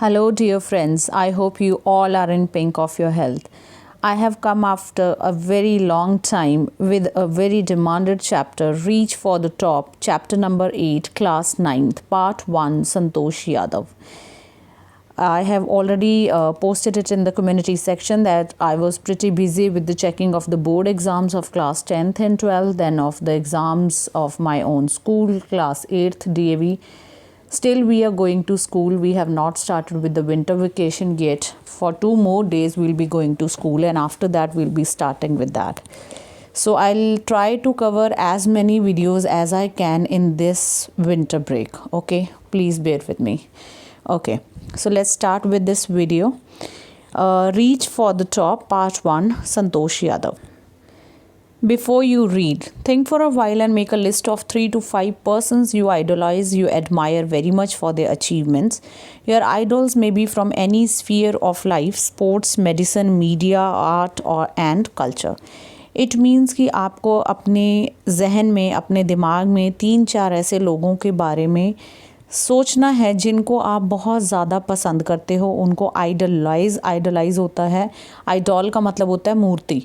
Hello, dear friends. I hope you all are in pink of your health. I have come after a very long time with a very demanded chapter, Reach for the Top, chapter number 8, class 9th, part 1, Santosh Yadav. I have already posted it in the community section that I was pretty busy with the checking of the board exams of class 10th and 12th, then of the exams of my own school, class 8th DAV. Still, we are going to school. We have not started with the winter vacation yet. For 2 more days, we'll be going to school, and after that, we'll be starting with that. So, I'll try to cover as many videos as I can in this winter break. Okay, please bear with me. Okay, so let's start with this video. Reach for the Top, part 1, Santosh Yadav. Before you read, think for a while and make a list of 3 to 5 persons you idolize, you admire very much for their achievements. Your idols may be from any sphere of life, sports, medicine, media, art and culture. It means कि आपको अपने जहन में, अपने दिमाग में 3-4 ऐसे लोगों के बारे में सोचना है जिनको आप बहुत ज़्यादा पसंद करते हो, उनको आइडलाइज होता है। आइडॉल का मतलब होता है मूर्ति,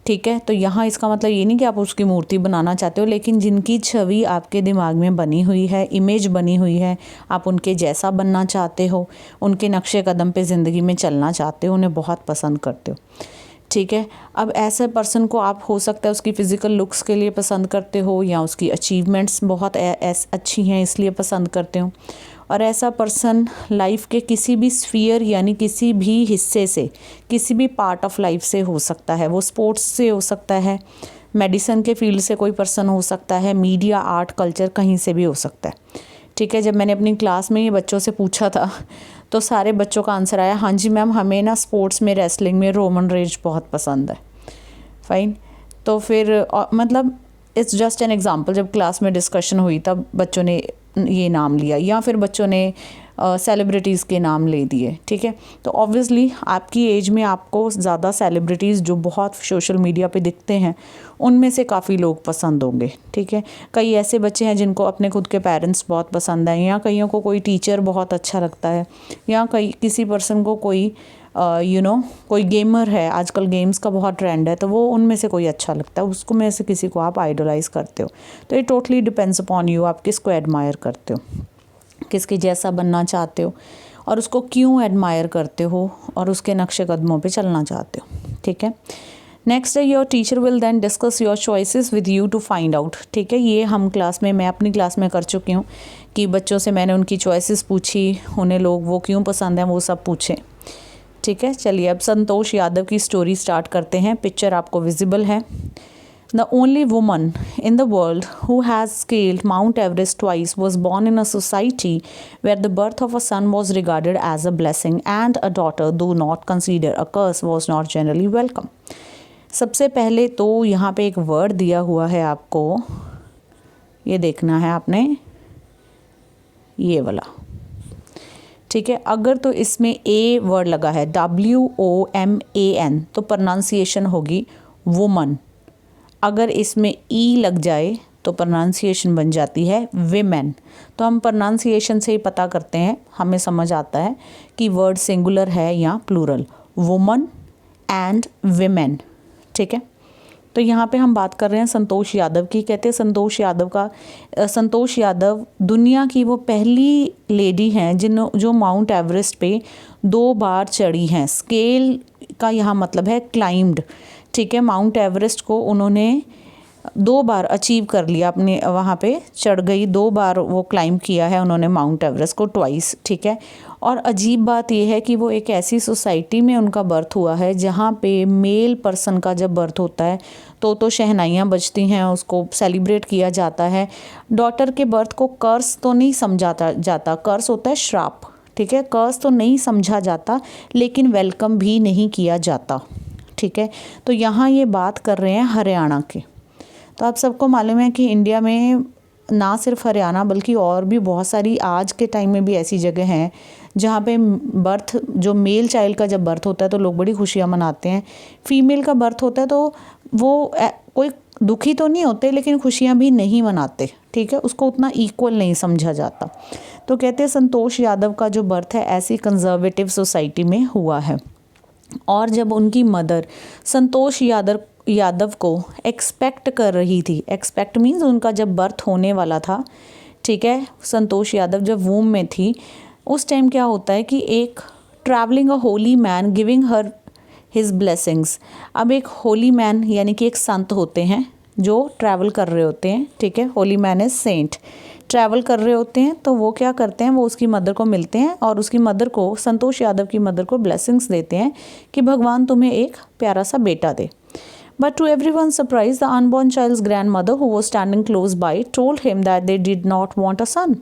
ठीक है। तो यहाँ इसका मतलब ये नहीं कि आप उसकी मूर्ति बनाना चाहते हो, लेकिन जिनकी छवि आपके दिमाग में बनी हुई है, इमेज बनी हुई है, आप उनके जैसा बनना चाहते हो, उनके नक्शे कदम पे ज़िंदगी में चलना चाहते हो, उन्हें बहुत पसंद करते हो, ठीक है। अब ऐसे पर्सन को आप हो सकता है उसकी फ़िज़िकल लुक्स के लिए पसंद करते हो, या उसकी अचीवमेंट्स बहुत अच्छी हैं इसलिए पसंद करते हो। और ऐसा पर्सन लाइफ के किसी भी स्फीयर यानी किसी भी हिस्से से, किसी भी पार्ट ऑफ लाइफ से हो सकता है। वो स्पोर्ट्स से हो सकता है, मेडिसिन के फील्ड से कोई पर्सन हो सकता है, मीडिया, आर्ट, कल्चर, कहीं से भी हो सकता है, ठीक है। जब मैंने अपनी क्लास में ये बच्चों से पूछा था तो सारे बच्चों का आंसर आया, हाँ जी मैम, हमें ना स्पोर्ट्स में, रेसलिंग में रोमन रेंज बहुत पसंद है। फाइन। तो फिर मतलब इट्स जस्ट एन एग्जांपल। जब क्लास में डिस्कशन हुई तब बच्चों ने ये नाम लिया, या फिर बच्चों ने सेलिब्रिटीज़ के नाम ले दिए, ठीक है। तो ऑब्वियसली आपकी एज में आपको ज़्यादा सेलिब्रिटीज़ जो बहुत सोशल मीडिया पे दिखते हैं उनमें से काफ़ी लोग पसंद होंगे, ठीक है। कई ऐसे बच्चे हैं जिनको अपने खुद के पेरेंट्स बहुत पसंद हैं, या कईयों को कोई टीचर बहुत अच्छा लगता है, या किसी पर्सन को कोई कोई गेमर है, आजकल गेम्स का बहुत ट्रेंड है, तो वो उनमें से कोई अच्छा लगता है, उसको में से किसी को आप आइडलाइज़ करते हो। तो ये टोटली डिपेंड्स अपॉन यू, आप किसको एडमायर करते हो, किसके जैसा बनना चाहते हो, और उसको क्यों एडमायर करते हो, और उसके नक्शे कदमों पे चलना चाहते हो, ठीक है। नेक्स्ट है, your teacher will then discuss your choices with you to find out, ठीक है। ये हम क्लास में, मैं अपनी क्लास में कर चुकी हूँ कि बच्चों से मैंने उनकी चॉइसेस पूछी, उन्हें लोग वो क्यों पसंद हैं वो सब पूछें, ठीक है। चलिए अब संतोष यादव की स्टोरी स्टार्ट करते हैं। पिक्चर आपको विजिबल है। The only woman in the world who has scaled Mount Everest twice was born in a society where the birth of a son was regarded as a blessing and a daughter, though not considered a curse, was not generally welcome. सबसे पहले तो यहाँ पे एक word दिया हुआ है आपको, ये देखना है आपने, ये वाला, ठीक है। अगर तो इसमें ए वर्ड लगा है, WOMAN, तो प्रोनाउंसिएशन होगी वुमन। अगर इसमें ई लग जाए तो प्रोनाउंसिएशन बन जाती है विमेन। तो हम प्रोनाउंसिएशन से ही पता करते हैं, हमें समझ आता है कि वर्ड सिंगुलर है या प्लूरल, वुमन एंड विमेन, ठीक है। तो यहाँ पे हम बात कर रहे हैं संतोष यादव की। कहते हैं संतोष यादव दुनिया की वो पहली लेडी हैं जो माउंट एवरेस्ट पे 2 बार चढ़ी हैं। स्केल का यहाँ मतलब है क्लाइम्ड, ठीक है। माउंट एवरेस्ट को उन्होंने 2 बार अचीव कर लिया, अपने वहाँ पे चढ़ गई, 2 बार वो क्लाइम किया है उन्होंने माउंट एवरेस्ट को, ट्वाइस, ठीक है। और अजीब बात यह है कि वो एक ऐसी सोसाइटी में उनका बर्थ हुआ है जहाँ पे मेल पर्सन का जब बर्थ होता है तो शहनाइयाँ बजती हैं, उसको सेलिब्रेट किया जाता है। डॉटर के बर्थ को कर्स तो नहीं समझा जाता, कर्स होता है श्राप, ठीक है। कर्स तो नहीं समझा जाता, लेकिन वेलकम भी नहीं किया जाता, ठीक है। तो यहाँ ये बात कर रहे हैं हरियाणा के। तो आप सबको मालूम है कि इंडिया में ना सिर्फ हरियाणा बल्कि और भी बहुत सारी आज के टाइम में भी ऐसी जगह हैं जहाँ पे बर्थ, जो मेल चाइल्ड का जब बर्थ होता है तो लोग बड़ी खुशियाँ मनाते हैं। फीमेल का बर्थ होता है तो वो कोई दुखी तो नहीं होते लेकिन खुशियाँ भी नहीं मनाते, ठीक है, उसको उतना इक्वल नहीं समझा जाता। तो कहते हैं संतोष यादव का जो बर्थ है ऐसी कंजर्वेटिव सोसाइटी में हुआ है। और जब उनकी मदर संतोष यादव को एक्सपेक्ट कर रही थी, एक्सपेक्ट मीन्स उनका जब बर्थ होने वाला था, ठीक है, संतोष यादव जब वूम में थी, उस टाइम क्या होता है कि एक travelling a holy man giving her his blessings. अब एक होली मैन यानी कि एक संत होते हैं जो ट्रैवल कर रहे होते हैं, ठीक है, holy man is sent, travel कर रहे होते हैं, तो वो क्या करते हैं, वो उसकी मदर को मिलते हैं और उसकी मदर को, संतोष यादव की मदर को ब्लेसिंग्स देते हैं कि भगवान तुम्हें एक प्यारा सा बेटा दे। But to everyone's surprise, the unborn child's grandmother, who was standing close by, told him that they did not want a son.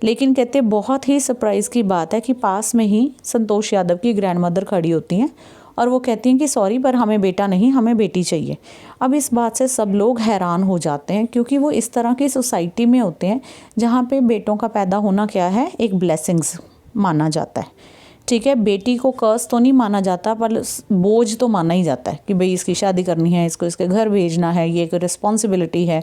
लेकिन कहते बहुत ही सरप्राइज़ की बात है कि पास में ही संतोष यादव की ग्रैंडमदर खड़ी होती हैं और वो कहती हैं कि सॉरी पर हमें बेटा नहीं, हमें बेटी चाहिए। अब इस बात से सब लोग हैरान हो जाते हैं क्योंकि वो इस तरह की सोसाइटी में होते हैं जहाँ पे बेटों का पैदा होना क्या है, एक ब्लेसिंग्स माना जाता है, ठीक है। बेटी को कर्स तो नहीं माना जाता पर बोझ तो माना ही जाता है कि भाई इसकी शादी करनी है, इसको इसके घर भेजना है, ये एक रिस्पॉन्सिबिलिटी है,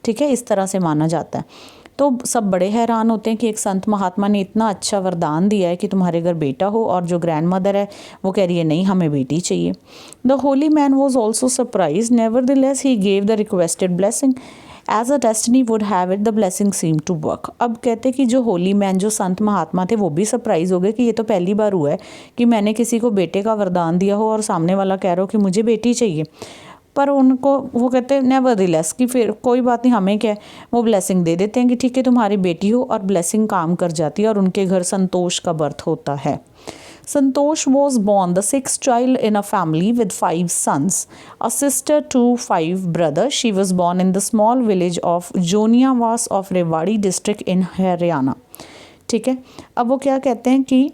ठीक है, इस तरह से माना जाता है। तो सब बड़े हैरान होते हैं कि एक संत महात्मा ने इतना अच्छा वरदान दिया है कि तुम्हारे घर बेटा हो, और जो ग्रैंड मदर है वो कह रही है नहीं हमें बेटी चाहिए। The holy man was also surprise, nevertheless he gave the requested blessing as a destiny would have it, the blessing seem to work. अब कहते कि जो होली मैन, जो संत महात्मा थे, वो भी सरप्राइज हो गए कि ये तो पहली बार हुआ है कि मैंने किसी को बेटे का वरदान दिया हो और सामने वाला कह रहा हो कि मुझे बेटी चाहिए। पर उनको वो कहते हैं नेवरदलेस कि फिर कोई बात नहीं, हमें क्या है, वो ब्लेसिंग दे देते हैं कि ठीक है तुम्हारी बेटी हो, और ब्लेसिंग काम कर जाती है और उनके घर संतोष का बर्थ होता है। Santosh was born the sixth child in a family with 5 sons, a sister to 5 brothers. She was born in the small village of Joniawas of Rewari district in Haryana, ठीक है। अब वो क्या कहते हैं कि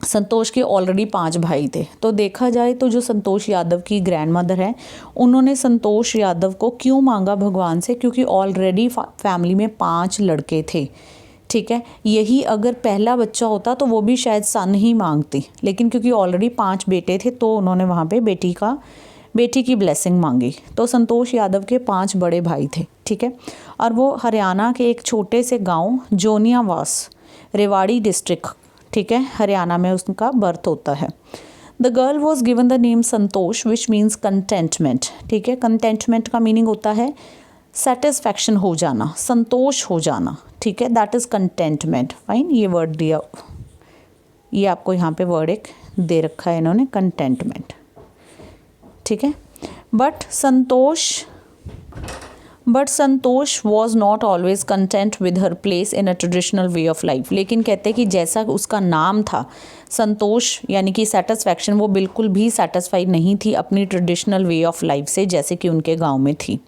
संतोष के ऑलरेडी 5 भाई थे, तो देखा जाए तो जो संतोष यादव की ग्रैंड मदर है उन्होंने संतोष यादव को क्यों मांगा भगवान से, क्योंकि ऑलरेडी फैमिली में 5 लड़के थे, ठीक है। यही अगर पहला बच्चा होता तो वो भी शायद सन ही मांगती, लेकिन क्योंकि ऑलरेडी 5 बेटे थे तो उन्होंने वहाँ पे बेटी की ब्लेसिंग मांगी। तो संतोष यादव के 5 बड़े भाई थे, ठीक है, और वो हरियाणा के एक छोटे से गांव जोनियावास, रेवाड़ी डिस्ट्रिक्ट, ठीक है, हरियाणा में उसका बर्थ होता है। The girl was given the name Santosh which means contentment, ठीक है। कंटेंटमेंट का मीनिंग होता है सेटिस्फैक्शन हो जाना, संतोष हो जाना, ठीक है, दैट इज़ कंटेंटमेंट। फाइन, ये वर्ड दिया, ये आपको यहाँ पे वर्ड एक दे रखा है इन्होंने, कंटेंटमेंट, ठीक है। But Santosh was not always content with her place in a traditional way of life. लेकिन कहते हैं कि जैसा उसका नाम था संतोष यानी कि सेटिस्फैक्शन, वो बिल्कुल भी सेटिस्फाइड नहीं थी अपनी ट्रेडिशनल वे ऑफ लाइफ से जैसे कि उनके गांव में थी।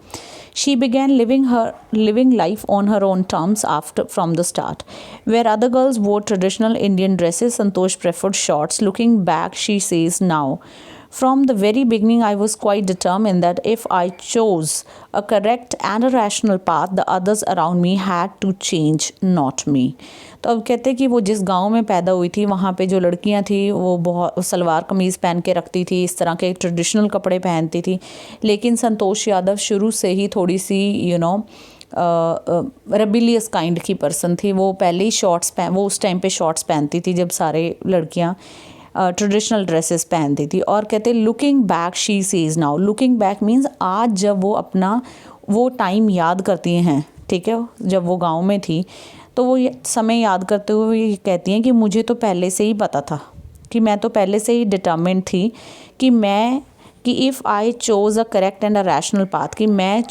She began living life on her own terms from the start. Where other girls wore traditional Indian dresses, Santosh preferred shorts. Looking back, she says now, from the very beginning, I was quite determined that if I chose a correct and a rational path, the others around me had to change, not me. तो अब कहते हैं कि वो जिस गांव में पैदा हुई थी वहाँ पे जो लड़कियाँ थी वो बहुत सलवार कमीज़ पहन के रखती थी, इस तरह के ट्रेडिशनल कपड़े पहनती थी, लेकिन संतोष यादव शुरू से ही थोड़ी सी रेबिलियस काइंड की पर्सन थी। वो पहले ही वो उस टाइम पे शॉर्ट्स पहनती थी जब सारे लड़कियाँ ट्रेडिशनल ड्रेसेस पहनती थी। और कहते looking back she sees now, looking back means आज जब वो अपना वो टाइम याद करती हैं, ठीक है, जब वो गांव में थी तो वो ये समय याद करते हुए ये कहती हैं कि मुझे तो पहले से ही पता था, कि मैं तो पहले से ही डिटर्मिन्ड थी कि if I chose a correct and a rational path, कि मैं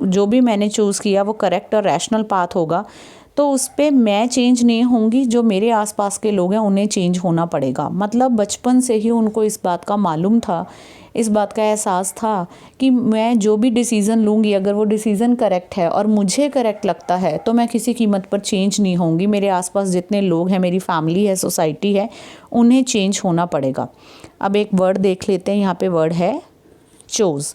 जो भी मैंने चूज़ किया वो करेक्ट और रैशनल पाथ होगा, तो उस पर मैं चेंज नहीं होंगी, जो मेरे आसपास के लोग हैं उन्हें चेंज होना पड़ेगा। मतलब बचपन से ही उनको इस बात का मालूम था, इस बात का एहसास था कि मैं जो भी डिसीज़न लूँगी अगर वो डिसीज़न करेक्ट है और मुझे करेक्ट लगता है तो मैं किसी कीमत पर चेंज नहीं होंगी। मेरे आसपास जितने लोग हैं, मेरी फैमिली है, सोसाइटी है, उन्हें चेंज होना पड़ेगा। अब एक वर्ड देख लेते हैं, यहाँ पे वर्ड है चूज़।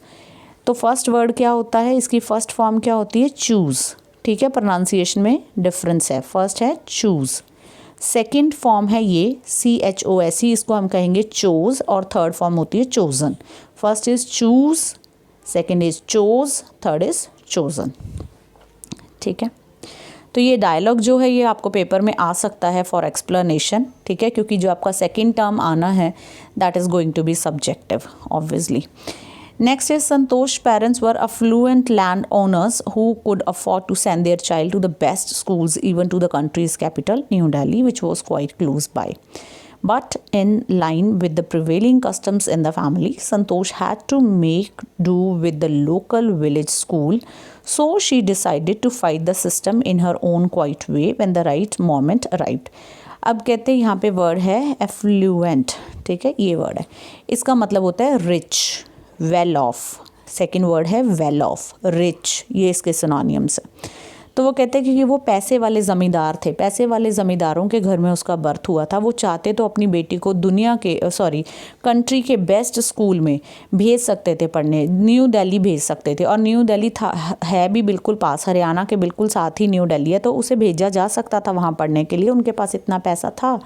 तो फर्स्ट वर्ड क्या होता है, इसकी फर्स्ट फॉर्म क्या होती है, चूज़, ठीक है, प्रोनाउंसिएशन में डिफरेंस है। फर्स्ट है चूज़, सेकंड फॉर्म है ये CHOSE, इसको हम कहेंगे चोज़, और थर्ड फॉर्म होती है chosen. First is choose, second is chose, third is chosen. ठीक है, तो ये डायलॉग जो है ये आपको पेपर में आ सकता है फॉर एक्सप्लेनेशन। ठीक है, क्योंकि जो आपका सेकेंड टर्म आना है that is going to be subjective obviously. Next is Santosh parents were affluent landowners who could afford to send their child to the best schools, even to the country's capital, New Delhi, which was quite close by. But in line with the prevailing customs in the family, Santosh had to make do with the local village school. So she decided to fight the system in her own quiet way when the right moment arrived. अब कहते हैं यहाँ पे word है effluent. ठीक है, ये word है, इसका मतलब होता है rich, well of. Second word है वेल ऑफ, रिच, ये इसके सिनोनिम्स है। तो वो कहते हैं क्योंकि वो पैसे वाले ज़मींदार थे, पैसे वाले ज़मींदारों के घर में उसका बर्थ हुआ था। वो चाहते तो अपनी बेटी को दुनिया के कंट्री के बेस्ट स्कूल में भेज सकते थे पढ़ने, न्यू दिल्ली भेज सकते थे। और न्यू दिल्ली था है भी बिल्कुल पास, हरियाणा के बिल्कुल साथ ही न्यू दिल्ली है, तो उसे भेजा जा सकता था वहाँ पढ़ने के लिए, उनके पास इतना पैसा था।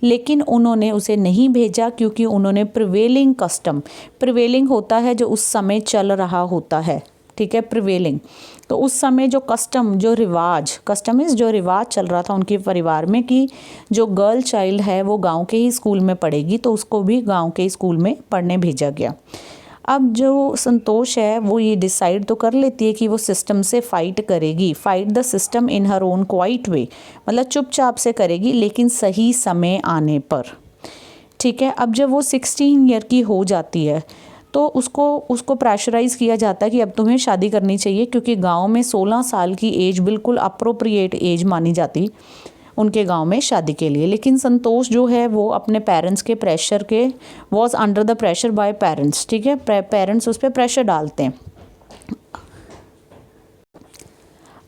लेकिन उन्होंने उसे नहीं भेजा क्योंकि उन्होंने प्रिवेलिंग कस्टम, प्रिवेलिंग होता है जो उस समय चल रहा होता है। ठीक है, प्रिवेलिंग, तो उस समय जो कस्टम, जो रिवाज, कस्टम इज़ जो रिवाज चल रहा था उनके परिवार में कि जो गर्ल चाइल्ड है वो गांव के ही स्कूल में पढ़ेगी, तो उसको भी गांव के ही स्कूल में पढ़ने भेजा गया। अब जो संतोष है वो ये डिसाइड तो कर लेती है कि वो सिस्टम से फ़ाइट करेगी, fight the system in her own quiet way, मतलब चुपचाप से करेगी लेकिन सही समय आने पर। ठीक है, अब जब वो 16 ईयर की हो जाती है तो उसको प्रेशराइज़ किया जाता है कि अब तुम्हें शादी करनी चाहिए, क्योंकि गांव में 16 साल की एज बिल्कुल अप्रोप्रिएट एज मानी जाती उनके गांव में शादी के लिए। लेकिन संतोष जो है वो अपने पेरेंट्स के प्रेशर के, was under the pressure by parents. ठीक है, पेरेंट्स उस पर प्रेशर डालते हैं।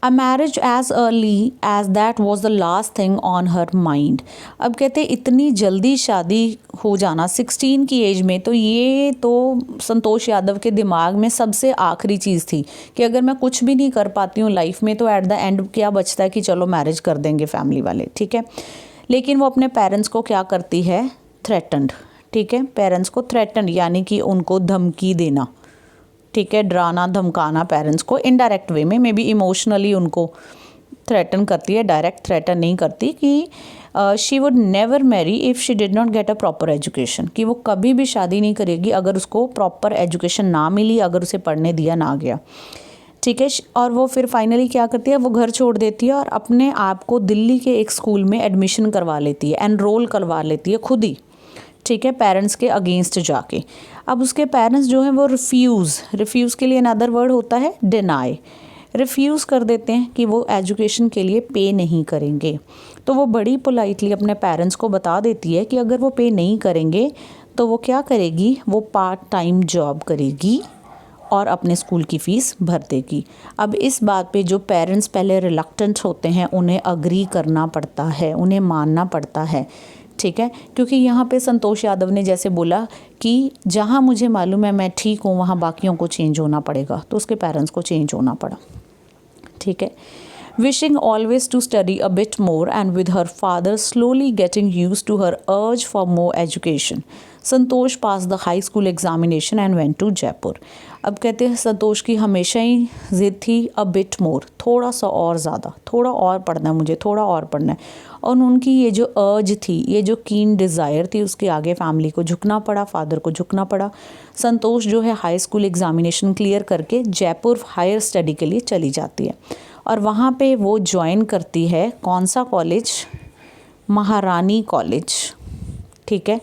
A marriage as early as that was the last thing on her mind. अब कहते इतनी जल्दी शादी हो जाना 16 की एज में, तो ये तो संतोष यादव के दिमाग में सबसे आखिरी चीज़ थी कि अगर मैं कुछ भी नहीं कर पाती हूँ लाइफ में तो एट द एंड क्या बचता है कि चलो मैरिज कर देंगे फैमिली वाले। ठीक है, लेकिन वो अपने पेरेंट्स को क्या करती है, थ्रेटन्ड। ठीक है, पेरेंट्स को थ्रेटन्ड यानी कि उनको धमकी देना। ठीक है, डराना धमकाना पेरेंट्स को इनडायरेक्ट वे में, मे बी इमोशनली उनको थ्रेटन करती है, डायरेक्ट थ्रेटन नहीं करती कि she would never marry if she did not get a proper education, कि वो कभी भी शादी नहीं करेगी अगर उसको प्रॉपर एजुकेशन ना मिली, अगर उसे पढ़ने दिया ना गया। ठीक है, और वो फिर फाइनली क्या करती है, वो घर छोड़ देती है और अपने आप को दिल्ली के एक स्कूल में एडमिशन करवा लेती है, एनरोल करवा लेती है खुद ही। ठीक है, पेरेंट्स के अगेंस्ट जाके। अब उसके पेरेंट्स जो हैं वो रिफ्यूज़ के लिए अनदर वर्ड होता है डिनाई, रिफ्यूज़ कर देते हैं कि वो एजुकेशन के लिए पे नहीं करेंगे। तो वो बड़ी पोलाइटली अपने पेरेंट्स को बता देती है कि अगर वो पे नहीं करेंगे तो वो क्या करेगी, वो पार्ट टाइम जॉब करेगी और अपने स्कूल की फ़ीस भर देगी। अब इस बात पे जो पेरेंट्स पहले रिलक्टेंट होते हैं उन्हें अग्री करना पड़ता है, उन्हें मानना पड़ता है। ठीक है, क्योंकि यहाँ पे संतोष यादव ने जैसे बोला कि जहाँ मुझे मालूम है मैं ठीक हूँ वहाँ बाकियों को चेंज होना पड़ेगा, तो उसके पेरेंट्स को चेंज होना पड़ा। ठीक है, wishing always to study a bit more and with her father slowly getting used to her urge for more education, Santosh passed the high school examination and went to Jaipur. अब कहते हैं संतोष की हमेशा ही ज़िद थी a bit more, थोड़ा सा और ज़्यादा, थोड़ा और पढ़ना है मुझे, थोड़ा और पढ़ना है। और उनकी ये जो अर्ज थी, ये जो कीन डिज़ायर थी, उसके आगे फैमिली को झुकना पड़ा, फादर को झुकना पड़ा। संतोष जो है हाई स्कूल एग्ज़ामिनेशन क्लियर करके जयपुर हायर स्टडी के लिए चली जाती है और वहाँ पे वो ज्वाइन करती है कौन सा कॉलेज, महारानी कॉलेज। ठीक है,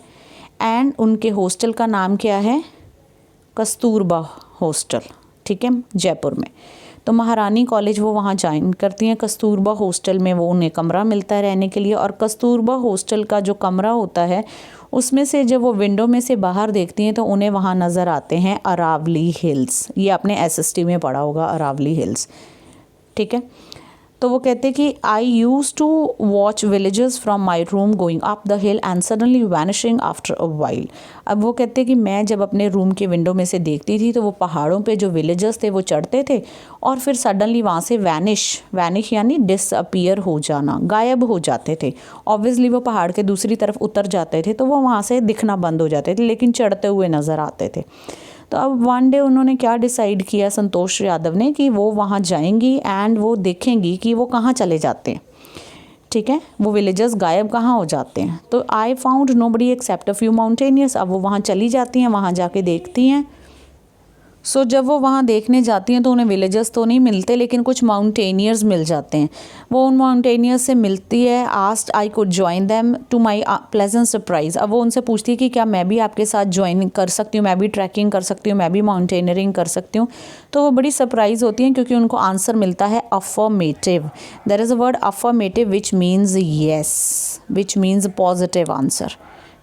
एंड उनके हॉस्टल का नाम क्या है, कस्तूरबा हॉस्टल। ठीक है, जयपुर में। तो महारानी कॉलेज वो वहाँ ज्वाइन करती हैं। कस्तूरबा हॉस्टल में वो उन्हें कमरा मिलता है रहने के लिए, और कस्तूरबा हॉस्टल का जो कमरा होता है उसमें से जब वो विंडो में से बाहर देखती हैं तो उन्हें वहाँ नज़र आते हैं अरावली हिल्स। ये आपने एसएसटी में पढ़ा होगा, अरावली हिल्स। ठीक है, तो वो कहते हैं कि I used to watch villages from my room going up the hill and suddenly vanishing after a while. अब वो कहते हैं कि मैं जब अपने रूम के विंडो में से देखती थी तो वो पहाड़ों पे जो विलेजेस थे वो चढ़ते थे और फिर सडनली वहाँ से वैनिश यानी डिसअपीयर हो जाना, गायब हो जाते थे। ऑब्वियसली वो पहाड़ के दूसरी तरफ उतर जाते थे तो वो वहाँ से दिखना बंद हो जाते थे, लेकिन चढ़ते हुए नज़र आते थे। तो अब वन डे उन्होंने क्या डिसाइड किया संतोष यादव ने कि वो वहाँ जाएंगी एंड वो देखेंगी कि वो कहाँ चले जाते हैं, ठीक है, वो विलेजर्स गायब कहाँ हो जाते हैं। तो I found nobody except a few mountaineers. अब वो वहाँ चली जाती हैं, वहाँ जाके देखती हैं। सो जब वो वहाँ देखने जाती हैं तो उन्हें विलेजर्स तो नहीं मिलते, लेकिन कुछ माउंटेनियर्स मिल जाते हैं। वो उन माउंटेनियर्स से मिलती है। Asked I could join them to my pleasant surprise. अब वो उनसे पूछती है कि क्या मैं भी आपके साथ ज्वाइन कर सकती हूँ, मैं भी ट्रैकिंग कर सकती हूँ, मैं भी माउंटेनियरिंग कर सकती हूँ। तो वो बड़ी सरप्राइज होती हैं क्योंकि उनको आंसर मिलता है affirmative. There is a word affirmative which means yes, which means positive answer,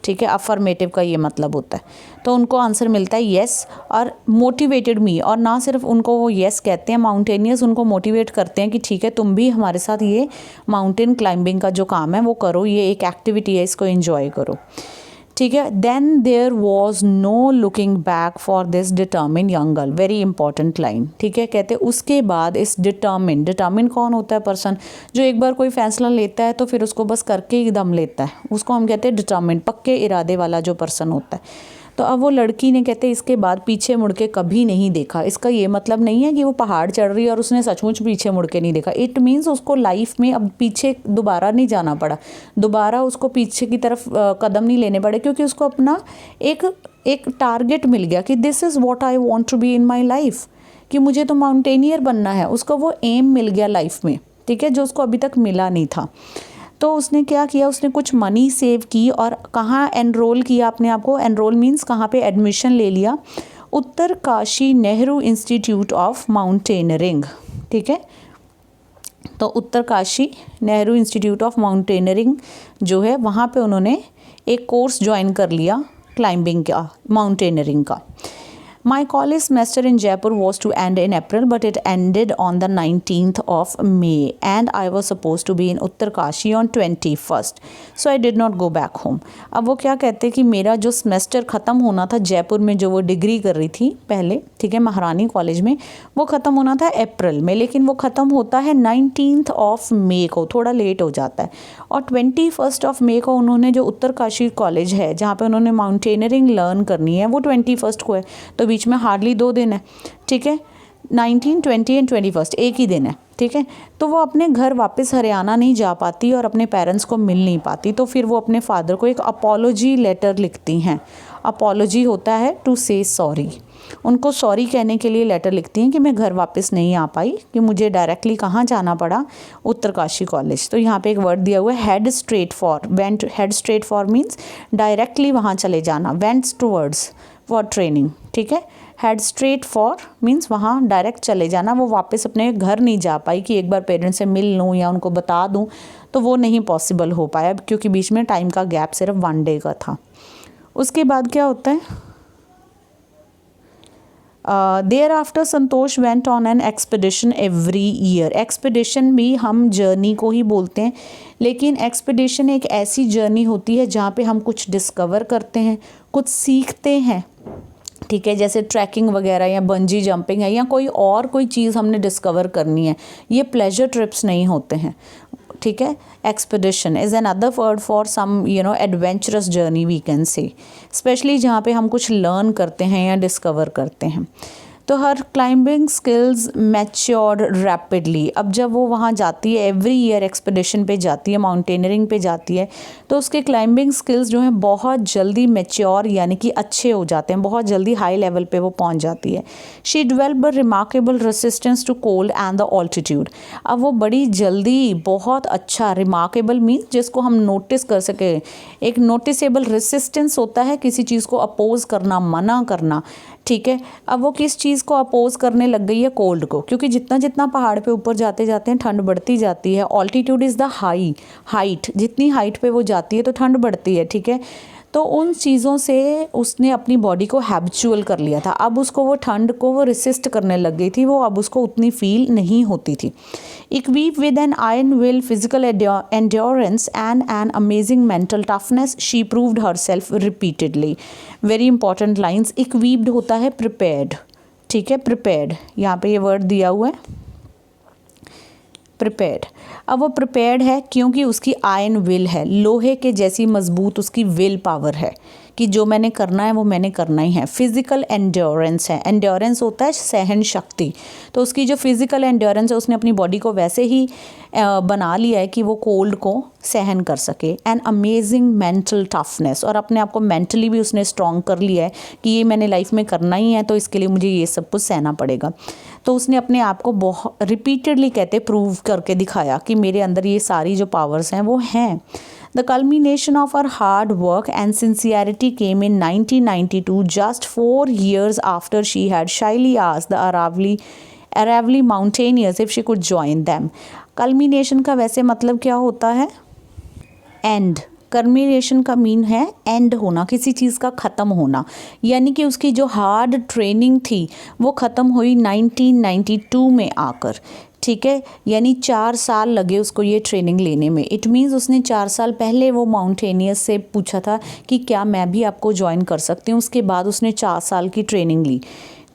ठीक है, अफर्मेटिव का ये मतलब होता है। तो उनको आंसर मिलता है येस और मोटिवेटेड मी। और ना सिर्फ उनको वो येस कहते हैं, माउंटेनियर्स उनको मोटिवेट करते हैं कि ठीक है तुम भी हमारे साथ ये माउंटेन क्लाइंबिंग का जो काम है वो करो, ये एक एक्टिविटी है, इसको एंजॉय करो, ठीक है। Then there was no looking back for this determined young girl. Very important line, ठीक है। कहते उसके बाद इस डिटर्मिन कौन होता है? पर्सन जो एक बार कोई फैसला लेता है तो फिर उसको बस करके ही दम लेता है, उसको हम कहते हैं डिटर्मिन, पक्के इरादे वाला जो पर्सन होता है। तो अब वो लड़की ने कहते इसके बाद पीछे मुड़ के कभी नहीं देखा। इसका ये मतलब नहीं है कि वो पहाड़ चढ़ रही है और उसने सचमुच पीछे मुड़ के नहीं देखा। इट मीन्स उसको लाइफ में अब पीछे दोबारा नहीं जाना पड़ा, दोबारा उसको पीछे की तरफ कदम नहीं लेने पड़े, क्योंकि उसको अपना एक टारगेट मिल गया कि this is what I want to be in my life, कि मुझे तो माउंटेनियर बनना है। उसको वो एम मिल गया लाइफ में, ठीक है, जो उसको अभी तक मिला नहीं था। तो उसने क्या किया, उसने कुछ मनी सेव की और कहाँ एनरोल किया अपने आप को। एनरोल मीन्स कहाँ पे एडमिशन ले लिया, Uttarkashi Nehru institute of mountaineering, ठीक है। तो Uttarkashi Nehru institute of mountaineering जो है वहाँ पे उन्होंने एक कोर्स ज्वाइन कर लिया क्लाइंबिंग का, माउंटेनरिंग का। My college semester in Jaipur was to end in April, but it ended on the 19th of May, and I was supposed to be in Uttarkashi on 21st, so I did not go back home. अब वो क्या कहते हैं कि मेरा जो semester ख़त्म होना था जयपुर में, जो वो डिग्री कर रही थी पहले, ठीक है, महारानी कॉलेज में, वो ख़त्म होना था अप्रैल में, लेकिन वो ख़त्म होता है 19th ऑफ मे को, थोड़ा लेट हो जाता है। और 21st ऑफ मे को उन्होंने जो उत्तरकाशी कॉलेज है जहाँ पे उन्होंने माउंटेनरिंग लर्न करनी है वो 21st को है, तो बीच में हार्डली 2 दिन है, ठीक है, 19, 20 एंड 21 एक ही दिन है, ठीक है। तो वो अपने घर वापस हरियाणा नहीं जा पाती और अपने पेरेंट्स को मिल नहीं पाती, तो फिर वो अपने फादर को एक अपॉलोजी लेटर लिखती हैं। अपॉलोजी होता है टू से सॉरी, उनको सॉरी कहने के लिए लेटर लिखती हैं कि मैं घर वापस नहीं आ पाई, कि मुझे डायरेक्टली कहाँ जाना पड़ा, उत्तरकाशी कॉलेज। तो यहाँ पे एक वर्ड दिया हुआ है head straight for, went, head straight for means directly वहाँ चले जाना, वेंट्स टूवर्ड्स फॉर ट्रेनिंग, ठीक है। हेड स्ट्रेट फॉर मीन्स वहाँ डायरेक्ट चले जाना, वो वापस अपने घर नहीं जा पाई कि एक बार पेरेंट्स से मिल लूँ या उनको बता दूँ, तो वो नहीं पॉसिबल हो पाया क्योंकि बीच में टाइम का गैप सिर्फ 1 डे का था। उसके बाद क्या होता है, thereafter Santosh went on an expedition every year. Expedition भी हम जर्नी को ही बोलते हैं, लेकिन एक्सपेडिशन एक ऐसी जर्नी होती है जहाँ पे हम कुछ डिस्कवर करते हैं, कुछ सीखते हैं, ठीक है, जैसे ट्रैकिंग वगैरह या बंजी जंपिंग है या कोई चीज़ हमने डिस्कवर करनी है। ये प्लेजर ट्रिप्स नहीं होते हैं, ठीक है। Expedition is another word for some adventurous journey we can say, especially जहाँ पे हम कुछ लर्न करते हैं या डिस्कवर करते हैं। तो हर क्लाइंबिंग स्किल्स मैच्योर्ड रैपिडली। अब जब वो वहाँ जाती है, एवरी ईयर एक्सपेडिशन पे जाती है, माउंटेनरिंग पे जाती है, तो उसके क्लाइंबिंग स्किल्स जो हैं बहुत जल्दी मैच्योर यानी कि अच्छे हो जाते हैं, बहुत जल्दी हाई लेवल पे वो पहुँच जाती है। She developed a remarkable resistance to cold and the altitude. अब वो बड़ी जल्दी बहुत अच्छा, रिमार्केबल मीन्स जिसको हम नोटिस कर सके, एक नोटिसेबल रेसिस्टेंस होता है किसी चीज़ को अपोज करना, मना करना, ठीक है। अब वो किस चीज़ को अपोज करने लग गई है, कोल्ड को, क्योंकि जितना जितना पहाड़ पे ऊपर जाते जाते हैं ठंड बढ़ती जाती है। ऑल्टीट्यूड इज़ द हाइट, जितनी हाइट पे वो जाती है तो ठंड बढ़ती है, ठीक है। तो उन चीज़ों से उसने अपनी बॉडी को हैबिचुअल कर लिया था। अब उसको वो ठंड को वो रेसिस्ट करने लग गई थी, वो अब उसको उतनी फील नहीं होती थी। Equipped with an iron will, physical endurance and an amazing mental toughness, she proved herself repeatedly. Very important lines. Equipped होता है prepared, ठीक है, prepared, यहाँ पे ये वर्ड दिया हुआ है प्रिपेयर्ड। अब वो प्रिपेयर्ड है क्योंकि उसकी आयरन विल है, लोहे के जैसी मजबूत उसकी विल पावर है कि जो मैंने करना है वो मैंने करना ही है। फिजिकल एंड्योरेंस है, एंड्योरेंस होता है सहन शक्ति, तो उसकी जो फिजिकल एंड्योरेंस है उसने अपनी बॉडी को वैसे ही बना लिया है कि वो कोल्ड को सहन कर सके। एंड अमेजिंग मेंटल टफनेस, और अपने आप को मेंटली भी उसने स्ट्रॉन्ग कर लिया है कि ये मैंने लाइफ में करना ही है, तो इसके लिए मुझे ये सब कुछ सहना पड़ेगा। तो उसने अपने आप को बहुत रिपीटेडली कहते प्रूव करके दिखाया कि मेरे अंदर ये सारी जो पावर्स हैं वो हैं। The culmination of her hard work and sincerity came in 1992, just 4 years after she had shyly asked the Aravali mountaineers if she could join them. Culmination का वैसे मतलब क्या होता है? End. कर्मिनेशन का मीन है एंड होना, किसी चीज़ का ख़त्म होना, यानी कि उसकी जो हार्ड ट्रेनिंग थी वो ख़त्म हुई 1992 में आकर। ठीक है, यानी 4 साल लगे उसको ये ट्रेनिंग लेने में। इट मीन्स उसने 4 साल पहले वो माउंटेनियर्स से पूछा था कि क्या मैं भी आपको ज्वाइन कर सकती हूँ, उसके बाद उसने 4 साल की ट्रेनिंग ली।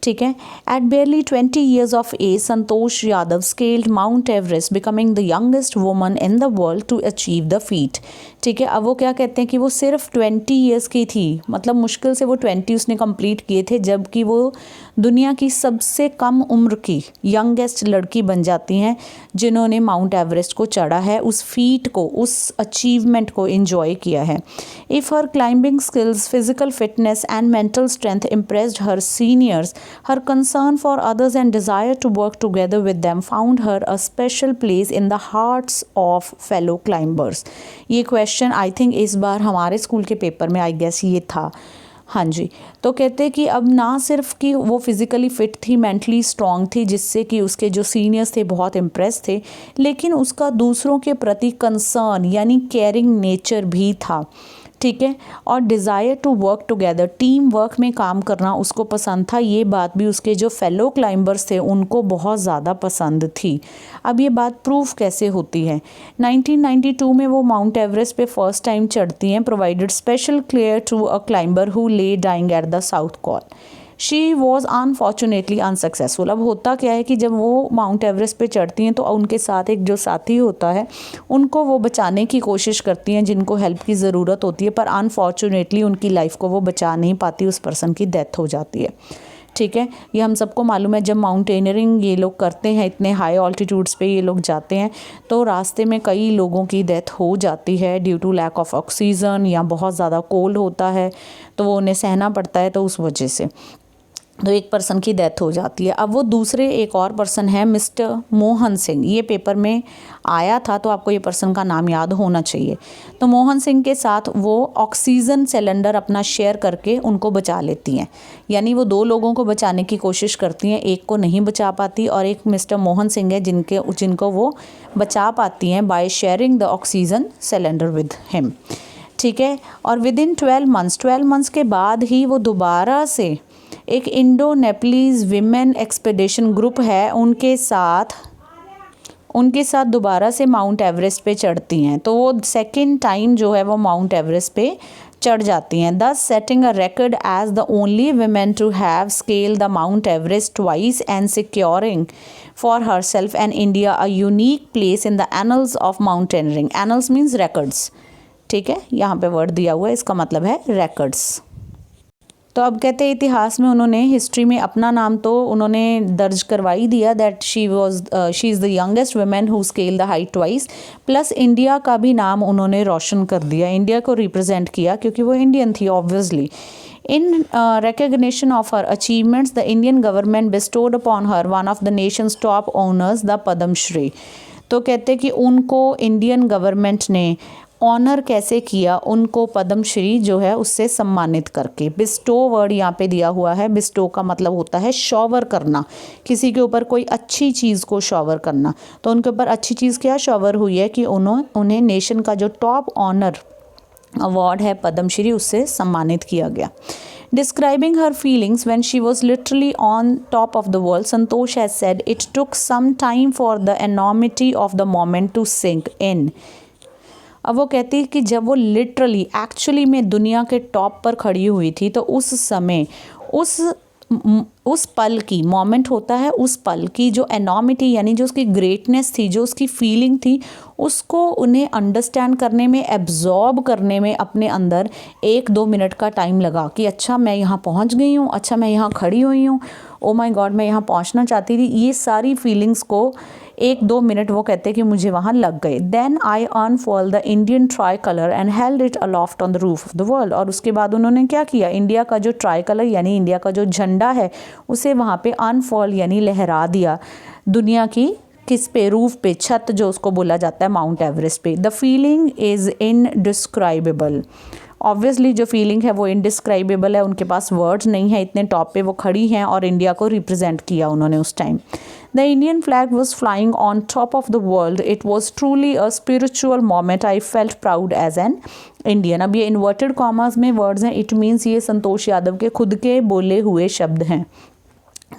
ठीक है, at barely 20 years of age, Santosh Yadav scaled Mount Everest, becoming the youngest woman in the world to achieve the feat. ठीक है, अब वो क्या कहते हैं कि वो सिर्फ 20 years की थी, मतलब मुश्किल से वो 20 उसने कंप्लीट किए थे, जबकि वो दुनिया की सबसे कम उम्र की यंगेस्ट लड़की बन जाती हैं जिन्होंने माउंट एवरेस्ट को चढ़ा है, उस फीट को, उस अचीवमेंट को एंजॉय किया है। If her climbing skills, physical fitness and mental strength impressed her seniors, her concern for others and desire to work together with them found her a special place in the hearts of fellow climbers। ये question I think इस बार हमारे school के paper में I guess ये था। हाँ जी, तो कहते हैं कि अब ना सिर्फ कि वो फिज़िकली फ़िट थी, मेंटली स्ट्रॉन्ग थी, जिससे कि उसके जो सीनियर्स थे बहुत इम्प्रेस थे, लेकिन उसका दूसरों के प्रति कंसर्न यानी केयरिंग नेचर भी था। ठीक है, और desire to work together, team work में काम करना उसको पसंद था। ये बात भी उसके जो फेलो क्लाइंबर्स थे उनको बहुत ज़्यादा पसंद थी। अब ये बात प्रूफ कैसे होती है? 1992 में वो माउंट एवरेस्ट पे फर्स्ट टाइम चढ़ती हैं, provided special care to a climber who lay dying at the South Col. She was unfortunately unsuccessful. अब होता क्या है कि जब वो माउंट एवरेस्ट पे चढ़ती हैं तो उनके साथ एक जो साथी होता है उनको वो बचाने की कोशिश करती हैं जिनको हेल्प की ज़रूरत होती है, पर अनफॉर्चुनेटली उनकी लाइफ को वो बचा नहीं पाती, उस पर्सन की डेथ हो जाती है। ठीक है, ये हम सबको मालूम है। जब माउंटेनियरिंग ये लोग करते हैं, इतने हाई ऑल्टीट्यूड्स पे ये लोग जाते हैं, तो रास्ते में कई लोगों की डेथ हो जाती है due to lack of oxygen, या बहुत ज़्यादा कोल्ड होता है तो वो उन्हें सहना पड़ता है, तो उस वजह से तो एक पर्सन की डेथ हो जाती है। अब वो दूसरे एक और पर्सन है मिस्टर मोहन सिंह, ये पेपर में आया था तो आपको ये पर्सन का नाम याद होना चाहिए। तो मोहन सिंह के साथ वो ऑक्सीजन सिलेंडर अपना शेयर करके उनको बचा लेती हैं, यानी वो 2 लोगों को बचाने की कोशिश करती हैं, एक को नहीं बचा पाती, और एक मिस्टर मोहन सिंह है जिनको वो बचा पाती हैं by sharing the oxygen cylinder with him. ठीक है, और विद इन 12 मंथ्स के बाद ही वो दोबारा से एक Indo Nepalese women expedition group है उनके साथ दोबारा से माउंट एवरेस्ट पे चढ़ती हैं। तो वो सेकंड टाइम जो है वो माउंट एवरेस्ट पे चढ़ जाती हैं, thus setting a record as the only women to have scale the Mount Everest twice and securing for herself and India a unique place in the annals of mountaineering. Annals means records. ठीक है, यहाँ पे word दिया हुआ है, इसका मतलब है रिकॉर्ड्स। तो अब कहते हैं इतिहास में उन्होंने हिस्ट्री में अपना नाम तो उन्होंने दर्ज करवा ही दिया that she is the youngest women who scale the height twice, plus India का भी नाम उन्होंने रोशन कर दिया, इंडिया को रिप्रेजेंट किया क्योंकि वो इंडियन थी obviously. In recognition of her achievements, the Indian government bestowed upon her one of the nation's top honors, the Padam Shri। तो कहते हैं कि उनको इंडियन गवर्नमेंट ने ऑनर कैसे किया, उनको पद्म श्री जो है उससे सम्मानित करके। बिस्टो वर्ड यहाँ पे दिया हुआ है, बिस्टो का मतलब होता है शॉवर करना, किसी के ऊपर कोई अच्छी चीज़ को शॉवर करना। तो उनके ऊपर अच्छी चीज़ क्या शॉवर हुई है कि उन्हें नेशन का जो टॉप ऑनर अवार्ड है पद्मश्री, उससे सम्मानित किया गया। Describing her feelings when she was literally on top of the world, Santosh has said, "It took some time for the enormity of the moment to sink in." अब वो कहती है कि जब वो लिटरली एक्चुअली में दुनिया के टॉप पर खड़ी हुई थी तो उस समय उस उस पल की, मोमेंट होता है उस पल की जो एनॉमिटी यानी जो उसकी ग्रेटनेस थी, जो उसकी फीलिंग थी, उसको उन्हें अंडरस्टैंड करने में, एब्जॉर्ब करने में अपने अंदर 1-2 मिनट का टाइम लगा कि अच्छा मैं यहाँ पहुँच गई हूँ, अच्छा मैं यहाँ खड़ी हुई हूँ, ओ माय गॉड मैं यहाँ पहुँचना चाहती थी। ये सारी फीलिंग्स को 1-2 मिनट वो कहते हैं कि मुझे वहाँ लग गए। Then I unfurl the Indian tricolour and held it aloft on the roof of the world. और उसके बाद उन्होंने क्या किया, इंडिया का जो ट्राई कलर यानी इंडिया का जो झंडा है उसे वहाँ पे अनफॉल यानी लहरा दिया दुनिया की किस पे, रूफ पे, छत जो उसको बोला जाता है माउंट एवरेस्ट पे। The feeling is indescribable. Obviously जो फीलिंग है वो इनडिस्क्राइबेबल है, उनके पास वर्ड्स नहीं है, इतने टॉप पे वो खड़ी हैं और इंडिया को रिप्रेजेंट किया उन्होंने उस time. The Indian flag was flying on top of the world, it was truly a spiritual moment, I felt proud as an Indian. अब ये इन्वर्टेड कॉमर्स में वर्ड्स हैं, इट मीन्स ये संतोष यादव के खुद के बोले हुए शब्द हैं,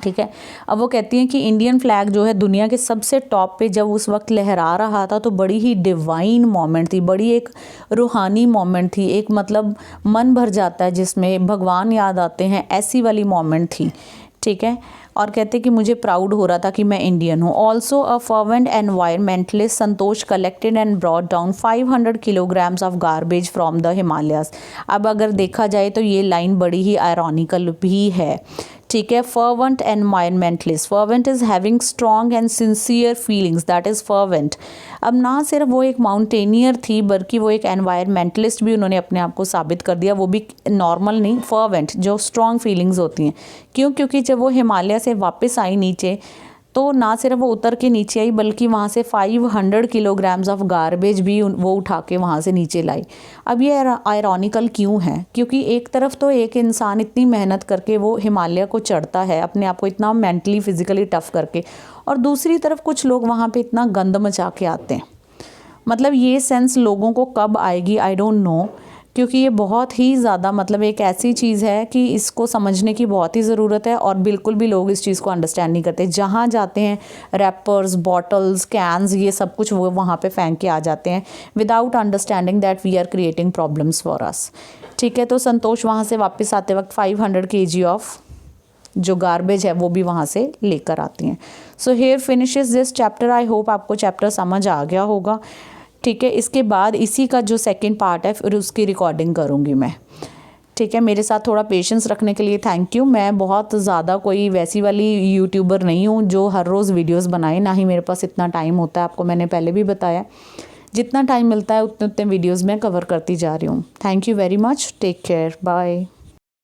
ठीक है। अब वो कहती हैं कि इंडियन फ्लैग जो है दुनिया के सबसे टॉप पे जब उस वक्त लहरा रहा था तो बड़ी ही डिवाइन मोमेंट थी, बड़ी एक रूहानी मोमेंट थी, एक मतलब मन भर जाता है जिसमें भगवान याद आते हैं, ऐसी वाली मोमेंट थी, ठीक है। और कहते कि मुझे प्राउड हो रहा था कि मैं इंडियन हूँ। Also a fervent environmentalist Santosh collected and brought down 500 kilograms of garbage from the Himalayas. अब अगर देखा जाए तो ये लाइन बड़ी ही आयरॉनिकल भी है, ठीक है। Fervent environmentalist, fervent is having strong and sincere feelings, that is fervent. अब ना सिर्फ वो एक माउंटेनियर थी बल्कि वो एक एनवायरमेंटलिस्ट भी उन्होंने अपने आप को साबित कर दिया, वो भी नॉर्मल नहीं, फर्वेंट जो स्ट्रॉन्ग फीलिंग्स होती हैं। क्यों? क्योंकि जब वो हिमालय से वापस आई नीचे तो ना सिर्फ वो उतर के नीचे आई बल्कि वहाँ से 500 किलोग्राम्स ऑफ गार्बेज भी वो उठा के वहाँ से नीचे लाई। अब ये आयरॉनिकल क्यों है? क्योंकि एक तरफ तो एक इंसान इतनी मेहनत करके वो हिमालय को चढ़ता है अपने आप को इतना मेंटली फिजिकली टफ करके, और दूसरी तरफ कुछ लोग वहाँ पे इतना गंद मचा के आते हैं। मतलब ये सेंस लोगों को कब आएगी आई डोंट नो, क्योंकि ये बहुत ही ज़्यादा मतलब एक ऐसी चीज़ है कि इसको समझने की बहुत ही ज़रूरत है और बिल्कुल भी लोग इस चीज़ को अंडरस्टैंड नहीं करते। जहाँ जाते हैं रैपर्स, बॉटल्स, कैन्स, ये सब कुछ वो वहाँ पे फेंक के आ जाते हैं without understanding that we are creating problems for us, ठीक है। तो संतोष वहाँ से वापस आते वक्त 500 kg ऑफ जो गार्बेज है वो भी वहाँ से लेकर आती हैं। So here finishes this chapter. I hope आपको चैप्टर समझ आ गया होगा, ठीक है। इसके बाद इसी का जो सेकंड पार्ट है फिर उसकी रिकॉर्डिंग करूँगी मैं, ठीक है। मेरे साथ थोड़ा पेशेंस रखने के लिए थैंक यू। मैं बहुत ज़्यादा कोई वैसी वाली यूट्यूबर नहीं हूँ जो हर रोज़ वीडियोस बनाए, ना ही मेरे पास इतना टाइम होता है, आपको मैंने पहले भी बताया। जितना टाइम मिलता है उतने उतने वीडियोज़ मैं कवर करती जा रही हूँ। Thank you very much, take care, bye.